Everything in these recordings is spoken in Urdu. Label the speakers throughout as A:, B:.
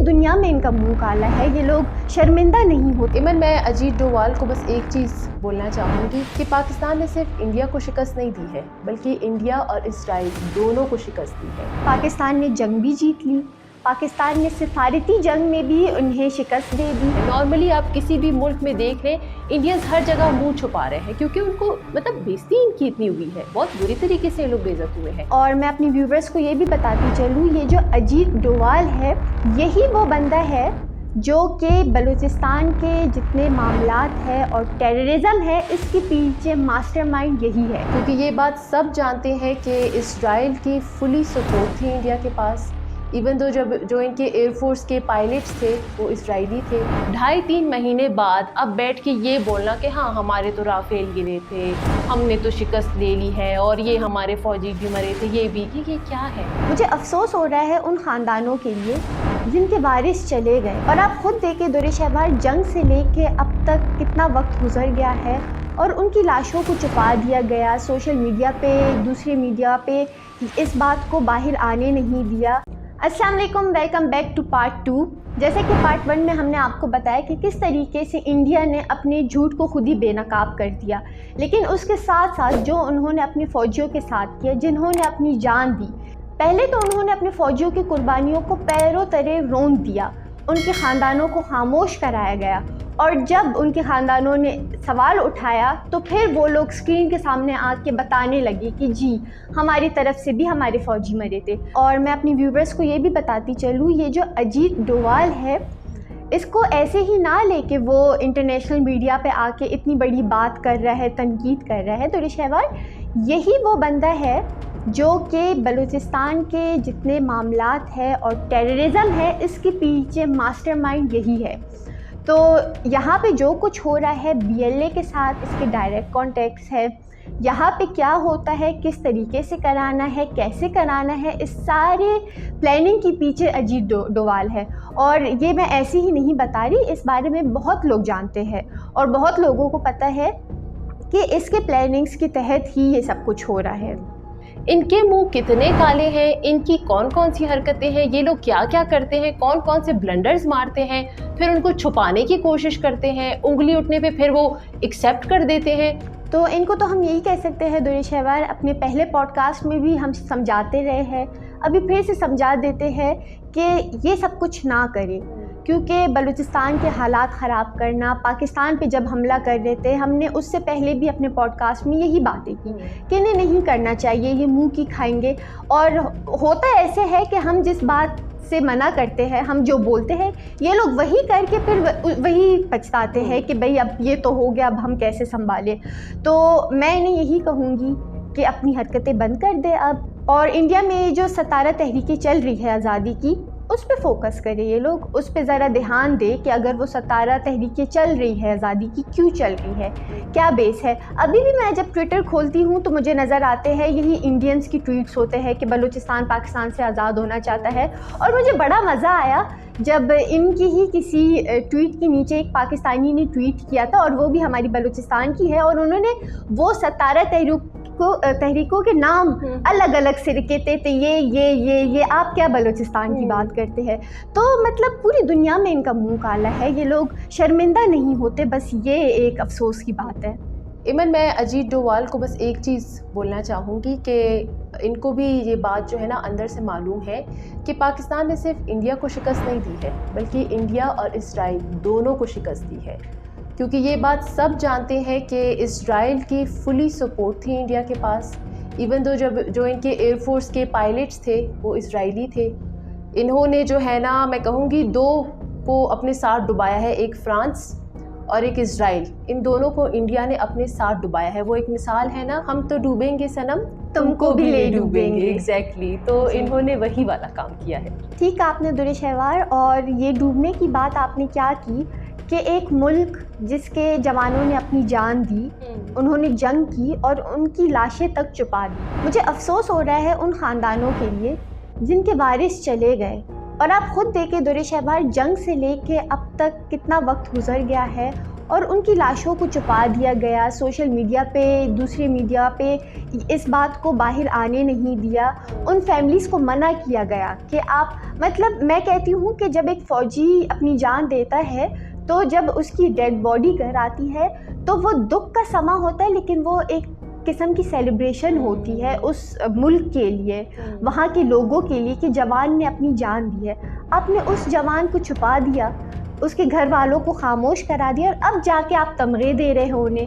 A: دنیا میں ان کا منہ کالا ہے، یہ لوگ شرمندہ نہیں ہوتے۔
B: ایمن، میں اجیت ڈووال کو بس ایک چیز بولنا چاہوں گی کہ پاکستان نے صرف انڈیا کو شکست نہیں دی ہے بلکہ انڈیا اور اسرائیل دونوں کو شکست دی ہے۔
A: پاکستان نے جنگ بھی جیت لی، پاکستان نے سفارتی جنگ میں بھی انہیں شکست دے دی۔
B: نارملی آپ کسی بھی ملک میں دیکھ لیں، انڈینز ہر جگہ منہ چھپا رہے ہیں کیونکہ ان کو بےزتی ان کی اتنی ہوئی ہے، بہت بری طریقے سے لوگ بے عزت ہوئے ہیں۔
A: اور میں اپنی ویورز کو یہ بھی بتاتی چلوں، یہ جو اجیت ڈووال ہے یہی وہ بندہ ہے جو کہ بلوچستان کے جتنے معاملات ہیں اور ٹیررزم ہے اس کے پیچھے ماسٹر مائنڈ یہی ہے،
B: کیونکہ یہ بات سب جانتے ہیں کہ اسرائیل کی فلی سپورٹ تھی انڈیا کے پاس، ایون دو جو ان کے ایئر فورس کے پائلٹس تھے وہ اسرائیلی تھے۔ 2.5-3 مہینے بعد اب بیٹھ کے یہ بولنا کہ ہاں ہمارے تو رافیل گرے تھے، ہم نے تو شکست لے لی ہے اور یہ ہمارے فوجی بھی مرے تھے، یہ کیا ہے؟
A: مجھے افسوس ہو رہا ہے ان خاندانوں کے لیے جن کے وارث چلے گئے، اور آپ خود دیکھیں دور شہوار جنگ سے لے کے اب تک کتنا وقت گزر گیا ہے اور ان کی لاشوں کو چھپا دیا گیا، سوشل میڈیا پہ، دوسرے میڈیا پہ اس بات کو باہر آنے نہیں دیا۔ السلام علیکم، ویلکم بیک ٹو پارٹ 2۔ جیسے کہ پارٹ 1 میں ہم نے آپ کو بتایا کہ کس طریقے سے انڈیا نے اپنے جھوٹ کو خود ہی بے نقاب کر دیا، لیکن اس کے ساتھ ساتھ جو انہوں نے اپنی فوجیوں کے ساتھ کیا، جنہوں نے اپنی جان دی، پہلے تو انہوں نے اپنے فوجیوں کی قربانیوں کو پیروں تلے رون دیا، ان کے خاندانوں کو خاموش کرایا گیا، اور جب ان کے خاندانوں نے سوال اٹھایا تو پھر وہ لوگ اسکرین کے سامنے آ کے بتانے لگے کہ جی ہماری طرف سے بھی ہمارے فوجی مرے تھے۔ اور میں اپنی ویورز کو یہ بھی بتاتی چلوں، یہ جو اجیت ڈووال ہے اس کو ایسے ہی نہ لے کہ وہ انٹرنیشنل میڈیا پہ آ کے اتنی بڑی بات کر رہا ہے، تنقید کر رہا ہے۔ دور شہوار یہی وہ بندہ ہے جو کہ بلوچستان کے جتنے معاملات ہیں اور ٹیررزم ہے اس کے پیچھے ماسٹر مائنڈ یہی ہے۔ تو یہاں پہ جو کچھ ہو رہا ہے BLA کے ساتھ اس کے ڈائریکٹ کانٹیکٹس ہے، یہاں پہ کیا ہوتا ہے، کس طریقے سے کرانا ہے، کیسے کرانا ہے، اس سارے پلاننگ کے پیچھے اجیت ڈووال ہے۔ اور یہ میں ایسے ہی نہیں بتا رہی، اس بارے میں بہت لوگ جانتے ہیں اور بہت لوگوں کو پتہ ہے کہ اس کے پلاننگز کے تحت ہی یہ سب کچھ ہو رہا ہے۔
B: ان کے منہ کتنے کالے ہیں، ان کی کون کون سی حرکتیں ہیں، یہ لوگ کیا کیا کرتے ہیں، کون کون سے بلنڈرز مارتے ہیں، پھر ان کو چھپانے کی کوشش کرتے ہیں، انگلی اٹھنے پہ پھر وہ ایکسیپٹ کر دیتے ہیں۔
A: تو ان کو تو ہم یہی کہہ سکتے ہیں دور شہوار، اپنے پہلے پوڈ کاسٹ میں بھی ہم سمجھاتے رہے ہیں، ابھی پھر سے سمجھا دیتے ہیں کہ یہ سب کچھ نہ کرے، کیونکہ بلوچستان کے حالات خراب کرنا، پاکستان پہ جب حملہ کر رہے تھے ہم نے اس سے پہلے بھی اپنے پوڈ کاسٹ میں یہی باتیں کی کہ انہیں نہیں کرنا چاہیے، یہ منہ کی کھائیں گے۔ اور ہوتا ایسے ہے کہ ہم جس بات سے منع کرتے ہیں، ہم جو بولتے ہیں، یہ لوگ وہی کر کے پھر وہی پچھتاتے ہیں کہ بھئی اب یہ تو ہو گیا، اب ہم کیسے سنبھالیں۔ تو میں انہیں یہی کہوں گی کہ اپنی حرکتیں بند کر دے اب، اور انڈیا میں جو 17 تحریکیں چل رہی ہے آزادی کی اس پہ فوکس کرے، یہ لوگ اس پہ ذرا دھیان دے کہ اگر وہ 17 تحریکیں چل رہی ہے آزادی کی، کیوں چل رہی ہے، کیا بیس ہے۔ ابھی بھی میں جب ٹویٹر کھولتی ہوں تو مجھے نظر آتے ہیں یہی انڈینز کی ٹویٹس ہوتے ہیں کہ بلوچستان پاکستان سے آزاد ہونا چاہتا ہے، اور مجھے بڑا مزہ آیا جب ان کی ہی کسی ٹویٹ کے نیچے ایک پاکستانی نے ٹویٹ کیا تھا، اور وہ بھی ہماری بلوچستان کی ہے، اور انہوں نے وہ 17 تحریکوں کے نام الگ الگ سے رکھے تھے، یہ آپ کیا بلوچستان کی بات کرتے ہیں۔ تو مطلب پوری دنیا میں ان کا منہ کالا ہے، یہ لوگ شرمندہ نہیں ہوتے، بس یہ ایک افسوس کی بات ہے۔
B: ایمن، میں اجیت ڈووال کو بس ایک چیز بولنا چاہوں گی کہ ان کو بھی یہ بات جو ہے نا اندر سے معلوم ہے کہ پاکستان نے صرف انڈیا کو شکست نہیں دی ہے بلکہ انڈیا اور اسرائیل دونوں کو شکست دی ہے، کیونکہ یہ بات سب جانتے ہیں کہ اسرائیل کی فلی سپورٹ تھی انڈیا کے پاس، ایون دو جو ان کے ایئر فورس کے پائلٹس تھے وہ اسرائیلی تھے۔ انہوں نے جو ہے نا میں کہوں گی 2 کو اپنے ساتھ ڈبایا ہے، ایک فرانس اور ایک اسرائیل، ان دونوں کو انڈیا نے اپنے ساتھ ڈبایا ہے۔ وہ ایک مثال ہے نا، ہم تو ڈوبیں گے صنم تم کو بھی لے ڈوبیں گے، ایگزیکٹلی، تو انہوں نے وہی والا کام کیا ہے۔
A: ٹھیک آپ نے دور شہوار، اور یہ ڈوبنے کی بات آپ نے کیا کی کہ ایک ملک جس کے جوانوں نے اپنی جان دی، انہوں نے جنگ کی اور ان کی لاشیں تک چھپا دی، مجھے افسوس ہو رہا ہے ان خاندانوں کے لیے جن کے وارث چلے گئے۔ اور آپ خود دیکھیں دور شہوار جنگ سے لے کے اب تک کتنا وقت گزر گیا ہے اور ان کی لاشوں کو چھپا دیا گیا. سوشل میڈیا پہ, دوسرے میڈیا پہ اس بات کو باہر آنے نہیں دیا. ان فیملیز کو منع کیا گیا کہ آپ, مطلب میں کہتی ہوں کہ جب ایک فوجی اپنی جان دیتا ہے تو جب اس کی ڈیڈ باڈی گھر آتی ہے تو وہ دکھ کا سما ہوتا ہے, لیکن وہ ایک قسم کی سیلیبریشن ہوتی ہے اس ملک کے لیے, وہاں کے لوگوں کے لیے کہ جوان نے اپنی جان دی ہے. آپ نے اس جوان کو چھپا دیا, اس کے گھر والوں کو خاموش کرا دیا, اور اب جا کے آپ تمغے دے رہے ہو انہیں.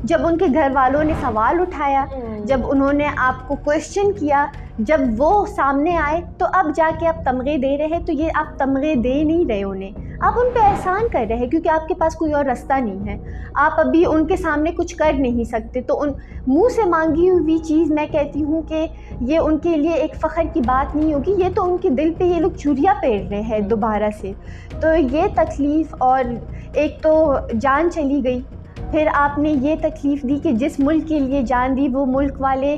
A: جب ان کے گھر والوں نے سوال اٹھایا, جب انہوں نے آپ کو کوشچن کیا, جب وہ سامنے آئے, تو اب جا کے آپ تمغے دے رہے ہیں. تو یہ آپ تمغے دے نہیں رہے انہیں, آپ ان پہ احسان کر رہے ہیں کیونکہ آپ کے پاس کوئی اور رستہ نہیں ہے. آپ ابھی ان کے سامنے کچھ کر نہیں سکتے. تو ان منہ سے مانگی ہوئی چیز میں کہتی ہوں کہ یہ ان کے لیے ایک فخر کی بات نہیں ہوگی. یہ تو ان کے دل پہ یہ لوگ چوریاں پھیر رہے ہیں دوبارہ سے. تو یہ تکلیف, اور ایک تو جان چلی گئی, پھر آپ نے یہ تکلیف دی کہ جس ملک کے لیے جان دی وہ ملک والے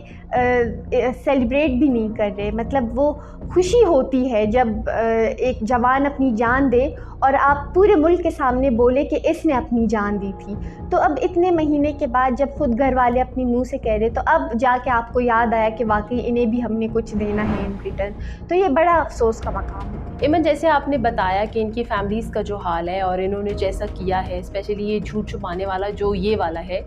A: سیلیبریٹ بھی نہیں کر رہے. مطلب وہ خوشی ہوتی ہے جب ایک جوان اپنی جان دے اور آپ پورے ملک کے سامنے بولے کہ اس نے اپنی جان دی تھی. تو اب اتنے مہینے کے بعد جب خود گھر والے اپنی منہ سے کہہ رہے, تو اب جا کے آپ کو یاد آیا کہ واقعی انہیں بھی ہم نے کچھ دینا ہے ان ریٹرن. تو یہ بڑا افسوس کا مقام ہے.
B: ایمن, جیسے آپ نے بتایا کہ ان کی فیملیز کا جو حال ہے اور انہوں نے جیسا کیا ہے, اسپیشلی یہ جھوٹ چھپانے والا جو یہ والا ہے,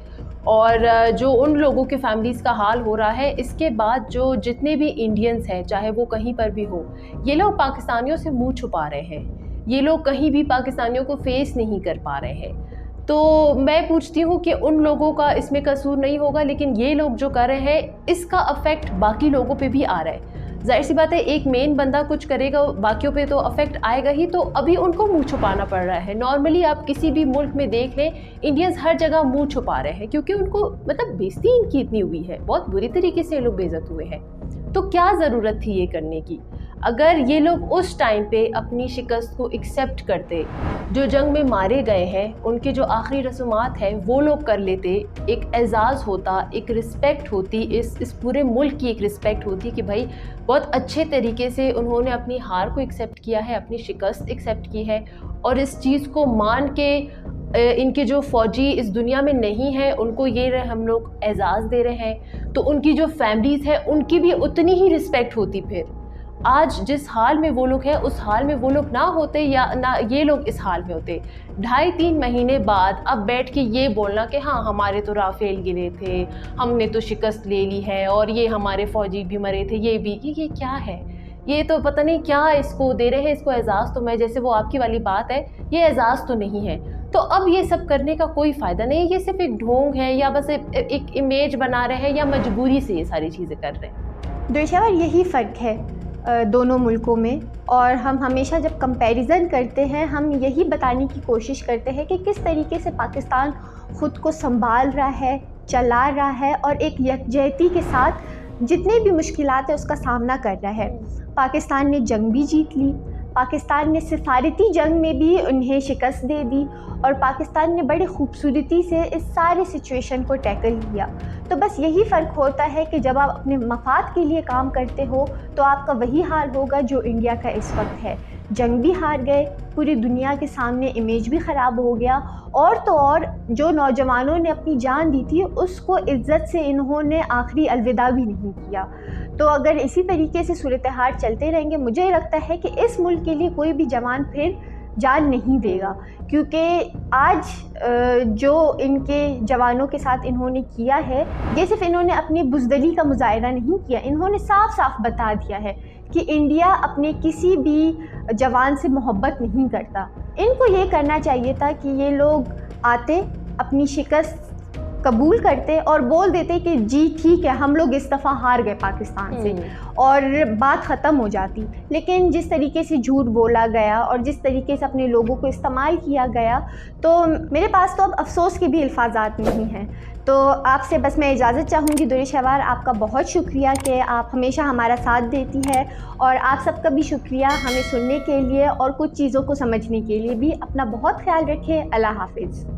B: اور جو ان لوگوں کے فیملیز کا حال ہو رہا ہے, اس کے بعد جو جتنے بھی انڈینز ہیں چاہے وہ کہیں پر بھی ہو, یہ لوگ پاکستانیوں سے منہ چھپا رہے ہیں. یہ لوگ کہیں بھی پاکستانیوں کو فیس نہیں کر پا رہے ہیں. تو میں پوچھتی ہوں کہ ان لوگوں کا اس میں قصور نہیں ہوگا, لیکن یہ لوگ جو کر رہے ہیں اس کا افیکٹ باقی لوگوں پہ بھی آ رہا ہے. ظاہر سی بات ہے, ایک مین بندہ کچھ کرے گا باقیوں پہ تو افیکٹ آئے گا ہی. تو ابھی ان کو منہ چھپانا پڑ رہا ہے. نارملی آپ کسی بھی ملک میں دیکھ لیں, انڈینز ہر جگہ منہ چھپا رہے ہیں کیونکہ ان کو مطلب بےزتی ان کی اتنی ہوئی ہے, بہت بری طریقے سے یہ لوگ بے عزت ہوئے ہیں. تو کیا ضرورت تھی یہ کرنے کی؟ اگر یہ لوگ اس ٹائم پہ اپنی شکست کو ایکسیپٹ کرتے, جو جنگ میں مارے گئے ہیں ان کے جو آخری رسومات ہیں وہ لوگ کر لیتے, ایک اعزاز ہوتا, ایک رسپیکٹ ہوتی, اس پورے ملک کی ایک رسپیکٹ ہوتی کہ بھائی بہت اچھے طریقے سے انہوں نے اپنی ہار کو ایکسیپٹ کیا ہے, اپنی شکست ایکسیپٹ کی ہے, اور اس چیز کو مان کے ان کے جو فوجی اس دنیا میں نہیں ہیں ان کو یہ ہم لوگ اعزاز دے رہے ہیں, تو ان کی جو فیملیز ہیں ان کی بھی اتنی ہی رسپیکٹ ہوتی. پھر آج جس حال میں وہ لوگ ہیں اس حال میں وہ لوگ نہ ہوتے, یا نہ یہ لوگ اس حال میں ہوتے. 2.5-3 مہینے بعد اب بیٹھ کے یہ بولنا کہ ہاں ہمارے تو رافیل گرے تھے, ہم نے تو شکست لے لی ہے, اور یہ ہمارے فوجی بھی مرے تھے, یہ بھی, یہ کیا ہے؟ یہ تو پتہ نہیں کیا اس کو دے رہے ہیں, اس کو اعزاز. تو میں جیسے وہ آپ کی والی بات ہے, یہ اعزاز تو نہیں ہے. تو اب یہ سب کرنے کا کوئی فائدہ نہیں ہے. یہ صرف ایک ڈھونگ ہے, یا بس ایک امیج بنا رہے ہیں, یا مجبوری سے یہ ساری چیزیں کر رہے ہیں.
A: درشاور, یہی فرق ہے دونوں ملکوں میں, اور ہم ہمیشہ جب کمپیریزن کرتے ہیں ہم یہی بتانے کی کوشش کرتے ہیں کہ کس طریقے سے پاکستان خود کو سنبھال رہا ہے, چلا رہا ہے, اور ایک یکجہتی کے ساتھ جتنی بھی مشکلات ہیں اس کا سامنا کر رہا ہے. پاکستان نے جنگ بھی جیت لی, پاکستان نے سفارتی جنگ میں بھی انہیں شکست دے دی, اور پاکستان نے بڑی خوبصورتی سے اس سارے سچویشن کو ٹیکل کیا. تو بس یہی فرق ہوتا ہے کہ جب آپ اپنے مفاد کے لیے کام کرتے ہو تو آپ کا وہی حال ہوگا جو انڈیا کا اس وقت ہے. جنگ بھی ہار گئے, پوری دنیا کے سامنے امیج بھی خراب ہو گیا, اور تو اور جو نوجوانوں نے اپنی جان دی تھی اس کو عزت سے انہوں نے آخری الوداع بھی نہیں کیا. تو اگر اسی طریقے سے صورتحال چلتے رہیں گے, مجھے لگتا ہے کہ اس ملک کے لیے کوئی بھی جوان پھر جان نہیں دے گا, کیونکہ آج جو ان کے جوانوں کے ساتھ انہوں نے کیا ہے, یہ صرف انہوں نے اپنی بزدلی کا مظاہرہ نہیں کیا, انہوں نے صاف صاف بتا دیا ہے کہ انڈیا اپنے کسی بھی جوان سے محبت نہیں کرتا. ان کو یہ کرنا چاہیے تھا کہ یہ لوگ آتے, اپنی شکست قبول کرتے اور بول دیتے کہ جی ٹھیک ہے ہم لوگ اس دفعہ ہار گئے پاکستان سے, اور بات ختم ہو جاتی. لیکن جس طریقے سے جھوٹ بولا گیا اور جس طریقے سے اپنے لوگوں کو استعمال کیا گیا, تو میرے پاس تو اب افسوس کے بھی الفاظات نہیں ہیں. تو آپ سے بس میں اجازت چاہوں گی. درشاور, آپ کا بہت شکریہ کہ آپ ہمیشہ ہمارا ساتھ دیتی ہے, اور آپ سب کا بھی شکریہ ہمیں سننے کے لیے اور کچھ چیزوں کو سمجھنے کے لیے بھی. اپنا بہت خیال رکھیں. اللہ حافظ.